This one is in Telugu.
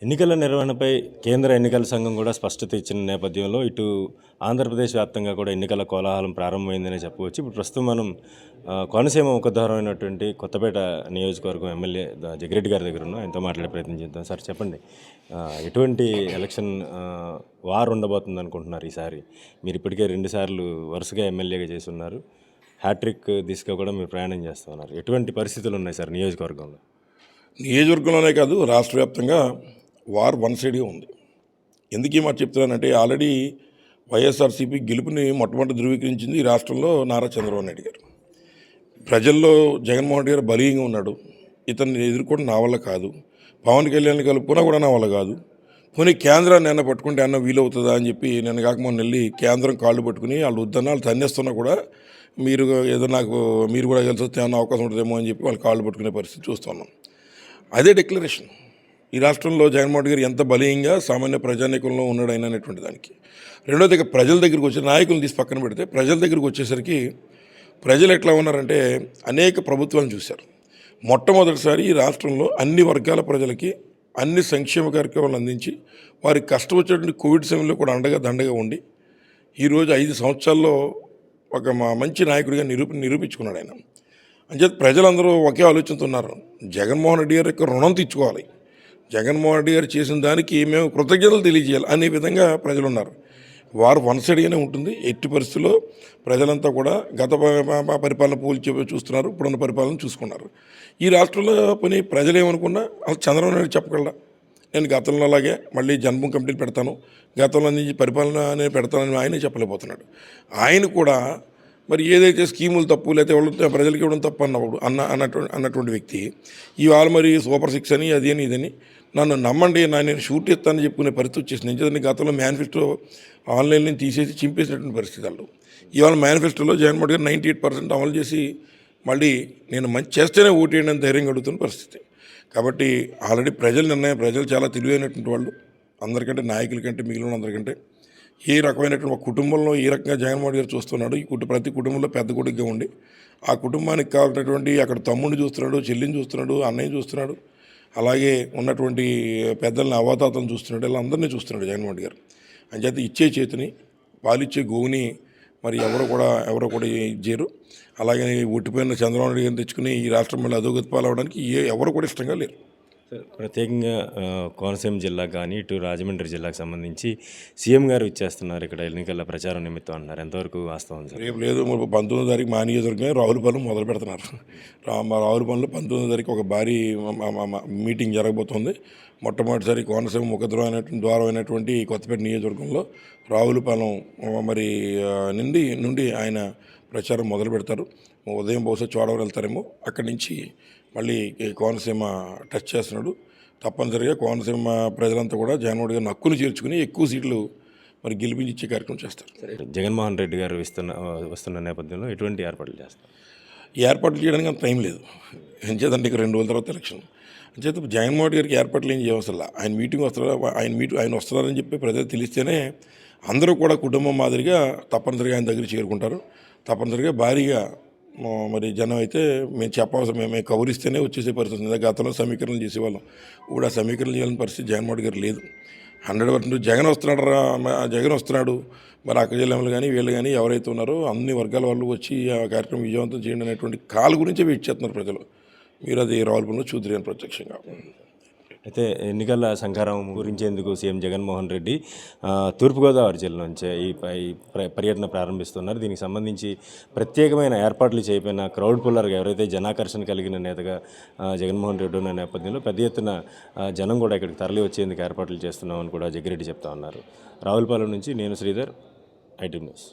ఎన్నికల నిర్వహణపై కేంద్ర ఎన్నికల సంఘం కూడా స్పష్టత ఇచ్చిన నేపథ్యంలో ఇటు ఆంధ్రప్రదేశ్ వ్యాప్తంగా కూడా ఎన్నికల కోలాహలం ప్రారంభమైందనే చెప్పవచ్చు. ఇప్పుడు ప్రస్తుతం మనం కోనసీమ ముఖద్వారమైనటువంటి కొత్తపేట నియోజకవర్గం ఎమ్మెల్యే జగ్గిరెడ్డి గారి దగ్గర ఉన్నాం. ఆయనతో మాట్లాడే ప్రయత్నం చేద్దాం. సార్ చెప్పండి, ఎటువంటి ఎలక్షన్ వార్ ఉండబోతుంది అనుకుంటున్నారు ఈసారి? మీరు ఇప్పటికే 2 సార్లు వరుసగా ఎమ్మెల్యేగా చేసి ఉన్నారు. హ్యాట్రిక్ దిశగా కూడా మీరు ప్రయాణం చేస్తున్నారు. ఎటువంటి పరిస్థితులు ఉన్నాయి సార్ నియోజకవర్గంలో? నియోజకవర్గంలోనే కాదు, రాష్ట్ర వ్యాప్తంగా వార్ వన్ సైడ్గా ఉంది. ఎందుకు ఈ మాట చెప్తున్నానంటే, ఆల్రెడీ వైఎస్ఆర్సీపీ గెలుపుని మొట్టమొదటి ధృవీకరించింది ఈ రాష్ట్రంలో నారా చంద్రబాబు నాయుడు గారు. ప్రజల్లో జగన్మోహన్ రెడ్డి గారు బలీయంగా ఉన్నాడు. ఇతన్ని ఎదుర్కోవడం నా వల్ల కాదు, పవన్ కళ్యాణ్ కలుపుకున్నా కూడా నా వల్ల కాదు, పోనీ కేంద్రాన్ని అన్న పట్టుకుంటే అన్న వీలవుతుందా అని చెప్పి నేను కాకమొన్న వెళ్ళి కేంద్రం కాళ్ళు పట్టుకుని వాళ్ళు వద్దన్న వాళ్ళు తన్నేస్తున్నా కూడా మీరు ఏదో నాకు మీరు కూడా కలిసి వస్తే అన్న అవకాశం ఉంటుందేమో అని చెప్పి వాళ్ళు కాళ్ళు పట్టుకునే పరిస్థితి చూస్తున్నాం. అదే డిక్లరేషన్ ఈ రాష్ట్రంలో జగన్మోహన్ గారు ఎంత బలీయంగా సామాన్య ప్రజానీకంలో ఉన్నాడు ఆయన అనేటువంటి దానికి. రెండోది, ప్రజల దగ్గరికి వచ్చి నాయకులను తీసి పక్కన పెడితే ప్రజల దగ్గరికి వచ్చేసరికి ప్రజలు ఎట్లా ఉన్నారంటే, అనేక ప్రభుత్వాలను చూశారు. మొట్టమొదటిసారి ఈ రాష్ట్రంలో అన్ని వర్గాల ప్రజలకి అన్ని సంక్షేమ కార్యక్రమాలు అందించి వారికి కష్టం వచ్చేటువంటి కోవిడ్ సమయంలో కూడా అండగా దండగా ఉండి ఈరోజు 5 సంవత్సరాల్లో ఒక మంచి నాయకుడిగా నిరూపించుకున్నాడు ఆయన. అంచేత ప్రజలందరూ ఒకే ఆలోచిస్తున్నారు, జగన్మోహన్ రెడ్డి గారి యొక్క రుణం తీర్చుకోవాలి, జగన్మోహన్ రెడ్డి గారు చేసిన దానికి మేము కృతజ్ఞతలు తెలియజేయాలి అనే విధంగా ప్రజలు ఉన్నారు. వారు వన్ సైడ్గానే ఉంటుంది. ఎట్టి పరిస్థితుల్లో ప్రజలంతా కూడా గత పరిపాలన పోల్చి చూస్తున్నారు, ఇప్పుడున్న పరిపాలన చూసుకున్నారు. ఈ రాష్ట్రంలో పోనీ ప్రజలు ఏమనుకున్నా అసలు చంద్రబాబు నాయుడు చెప్పగలరా, నేను గతంలో అలాగే మళ్ళీ జన్మభూమి కమిటీలు పెడతాను, గతంలో నుంచి పరిపాలన నేను పెడతానని ఆయనే చెప్పలేకపోతున్నాడు. ఆయన కూడా మరి ఏదైతే స్కీములు తప్పు లేకపోతే ఎవరు ప్రజలకు ఇవ్వడం తప్పు అన్నటువంటి వ్యక్తి ఇవాళ మరి సూపర్ 6 అని అది అని ఇదని నన్ను నమ్మండి, నేను షూట్ ఇస్తానని చెప్పుకునే పరిస్థితి వచ్చేసింది. ఎందుకంటే గతంలో మేనిఫెస్టో ఆన్లైన్ నుంచి తీసేసి చింపేసినటువంటి పరిస్థితుల్లో ఇవాళ మేనిఫెస్టోలో జగన్మోహన్ గారు 98% అమలు చేసి మళ్ళీ నేను మంచి చేస్తేనే ఓటేయండి అని ధైర్యంగా అడుగుతున్న పరిస్థితి. కాబట్టి ఆల్రెడీ ప్రజలు చాలా తెలివైనటువంటి వాళ్ళు, అందరికంటే నాయకుల కంటే మిగిలిన అందరికంటే ఏ రకమైనటువంటి ఒక కుటుంబంలో ఏ రకంగా జగన్మోహన్ గారు చూస్తున్నాడు. ఈ ప్రతి కుటుంబంలో పెద్ద కొడుకుగా ఉండి ఆ కుటుంబానికి కావాల్సినటువంటి అక్కడ తమ్ముడిని చూస్తున్నాడు, చెల్లిని చూస్తున్నాడు, అన్నయ్య చూస్తున్నాడు, అలాగే ఉన్నటువంటి పెద్దల్ని అవాతాతలను చూస్తున్నాడు, ఇలా అందరినీ చూస్తున్నాడు జగన్మోహన్ గారు. అంచేత ఇచ్చే చేతిని పాలిచ్చే గోవుని మరి ఎవరు కూడా ఇచ్చారు. అలాగే ఒట్టిపోయిన చంద్రబాబు నాయుడు గారిని తెచ్చుకుని ఈ రాష్ట్రం మళ్ళీ అధోగతి పాలవడానికి ఎవరు కూడా ఇష్టంగా లేరు. ప్రత్యేకంగా కోనసీమ జిల్లా కానీ ఇటు రాజమండ్రి జిల్లాకు సంబంధించి సీఎం గారు ఇచ్చేస్తున్నారు ఇక్కడ ఎన్నికల ప్రచారం నిమిత్తం అన్నారు. ఎంతవరకు వాస్తవం సార్? రేపు లేదు, 19వ తారీఖు మా నియోజకవర్గమే రావులపాలెం మొదలు పెడుతున్నారు. రావులపాలెంలో 19వ తారీఖు ఒక భారీ మీటింగ్ జరగబోతోంది. మొట్టమొదటిసారి కోనసీమ ముఖద్వారమైనటువంటి కొత్తపేట నియోజకవర్గంలో రావులపాలెం మరి నుండి ఆయన ప్రచారం మొదలు పెడతారు. ఉదయం బహుశా చోడవరం వెళ్తారేమో, అక్కడి నుంచి మళ్ళీ కోనసీమ టచ్ చేస్తున్నాడు. తప్పనిసరిగా కోనసీమ ప్రజలంతా కూడా జగన్మోహన్ గారిని హక్కును చేర్చుకుని ఎక్కువ సీట్లు మరి గెలిపించి ఇచ్చే కార్యక్రమం చేస్తారు. జగన్మోహన్ రెడ్డి గారు వస్తున్న నేపథ్యంలో ఎటువంటి ఏర్పాట్లు చేస్తారు? ఈ ఏర్పాట్లు చేయడానికి అంత టైం లేదు. ఎంచేతంటే ఇక 2 రోజుల తర్వాత ఎలక్షన్. అంచేత జగన్మోహన్ గారికి ఏర్పాట్లు ఏం చేయవసరం. ఆయన మీటింగ్ ఆయన వస్తున్నారని చెప్పి ప్రజలు తెలిస్తేనే అందరూ కూడా కుటుంబం మాదిరిగా తప్పనిసరిగా ఆయన దగ్గర చేరుకుంటారు. తప్పనిసరిగా భారీగా మరి జనం అయితే మేము కవరిస్తేనే వచ్చేసే పరిస్థితి ఉంది. గతంలో సమీకరణలు చేసేవాళ్ళం, కూడా సమీకరణలు చేయాలని పరిస్థితి జగన్మోహన్ గారు లేదు. 100% జగన్ వస్తున్నాడు మరి అక్క జిల్లాలు కానీ వీళ్ళు కానీ ఎవరైతే ఉన్నారో అన్ని వర్గాల వాళ్ళు వచ్చి ఆ కార్యక్రమం విజయవంతం చేయండి అనేటువంటి కాల్ గురించే వెయిట్ చేస్తున్నారు ప్రజలు. మీరు అది రావులపాలెంలో చూద్దరు ప్రత్యక్షంగా. అయితే ఎన్నికల సంకారం గురించేందుకు సీఎం జగన్మోహన్ రెడ్డి తూర్పుగోదావరి జిల్లా నుంచి ఈ పర్యటన ప్రారంభిస్తున్నారు. దీనికి సంబంధించి ప్రత్యేకమైన ఏర్పాట్లు చేయకపోయిన క్రౌడ్ పుల్లర్గా ఎవరైతే జనాకర్షణ కలిగిన నేతగా జగన్మోహన్ రెడ్డి ఉన్న నేపథ్యంలో పెద్ద ఎత్తున జనం కూడా ఇక్కడికి తరలి వచ్చేందుకు ఏర్పాట్లు చేస్తున్నామని కూడా జగ్గిరెడ్డి చెప్తా ఉన్నారు. రావులపాలెం నుంచి నేను శ్రీధర్, ఐటీ న్యూస్.